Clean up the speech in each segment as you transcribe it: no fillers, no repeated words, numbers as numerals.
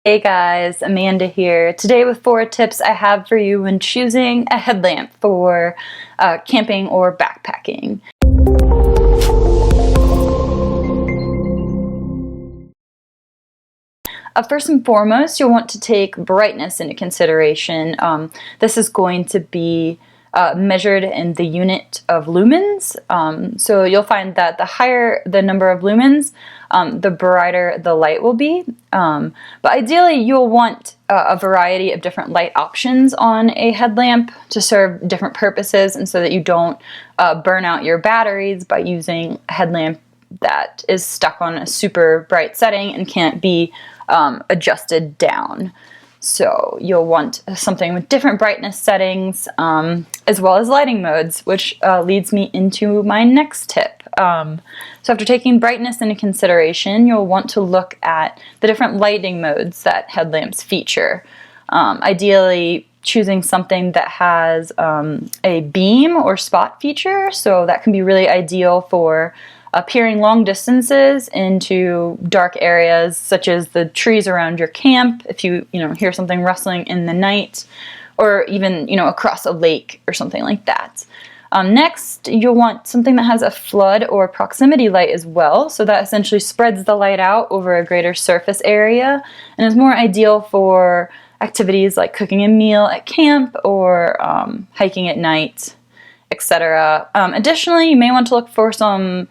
Hey guys, Amanda here. Today with 4 tips I have for you when choosing a headlamp for camping or backpacking. First and foremost, you'll want to take brightness into consideration. This is going to be measured in the unit of lumens. So you'll find that the higher the number of lumens, the brighter the light will be. But ideally, you'll want a variety of different light options on a headlamp to serve different purposes, and so that you don't burn out your batteries by using a headlamp that is stuck on a super bright setting and can't be adjusted down. So you'll want something with different brightness settings as well as lighting modes, which leads me into my next tip. So after taking brightness into consideration, you'll want to look at the different lighting modes that headlamps feature. Ideally, choosing something that has a beam or spot feature, so that can be really ideal for peering long distances into dark areas, such as the trees around your camp, if you hear something rustling in the night, or even across a lake or something like that. Next, you'll want something that has a flood or proximity light as well, so that essentially spreads the light out over a greater surface area and is more ideal for activities like cooking a meal at camp or hiking at night, etc. Additionally, you may want to look for some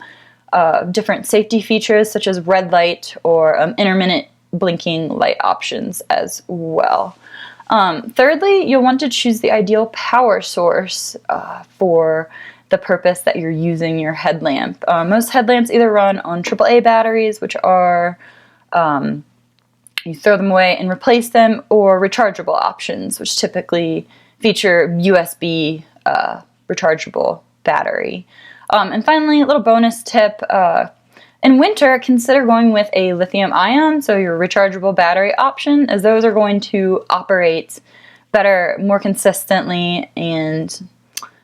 different safety features such as red light or intermittent blinking light options as well. Thirdly, you'll want to choose the ideal power source for the purpose that you're using your headlamp. Most headlamps either run on AAA batteries, which are you throw them away and replace them, or rechargeable options, which typically feature USB rechargeable battery. And finally, a little bonus tip, in winter, consider going with a lithium ion, so your rechargeable battery option, as those are going to operate better, more consistently, and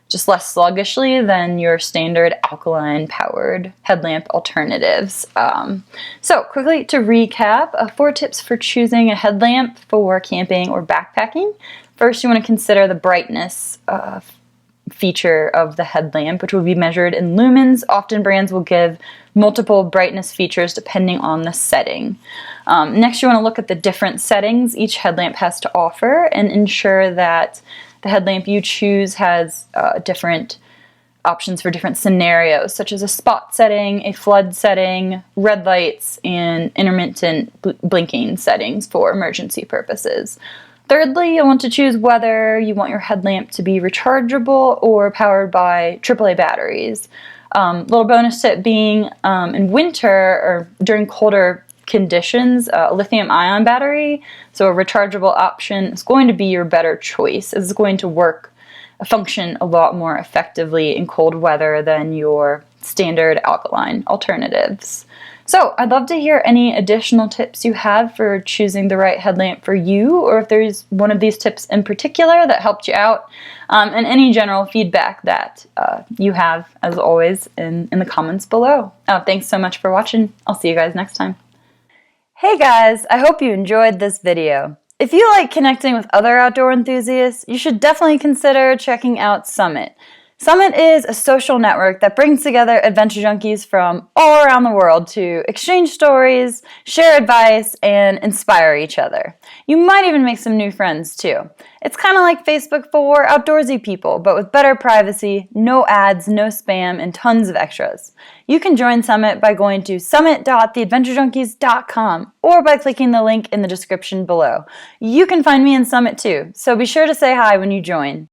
just less sluggishly than your standard alkaline powered headlamp alternatives. So quickly to recap, 4 tips for choosing a headlamp for camping or backpacking. First, you want to consider the brightness feature of the headlamp, which will be measured in lumens. Often brands will give multiple brightness features depending on the setting. Next, you want to look at the different settings each headlamp has to offer and ensure that the headlamp you choose has different options for different scenarios, such as a spot setting, a flood setting, red lights, and intermittent blinking settings for emergency purposes. Thirdly, you'll want to choose whether you want your headlamp to be rechargeable or powered by AAA batteries. Little bonus tip being in winter or during colder conditions, a lithium ion battery, so a rechargeable option, is going to be your better choice. It's going to function a lot more effectively in cold weather than your standard alkaline alternatives. So I'd love to hear any additional tips you have for choosing the right headlamp for you, or if there's one of these tips in particular that helped you out, and any general feedback that you have, as always, in the comments below. Thanks so much for watching. I'll see you guys next time. Hey guys, I hope you enjoyed this video. If you like connecting with other outdoor enthusiasts, you should definitely consider checking out Summit. Summit is a social network that brings together adventure junkies from all around the world to exchange stories, share advice, and inspire each other. You might even make some new friends too. It's kind of like Facebook for outdoorsy people, but with better privacy, no ads, no spam, and tons of extras. You can join Summit by going to summit.theadventurejunkies.com or by clicking the link in the description below. You can find me in Summit too, so be sure to say hi when you join.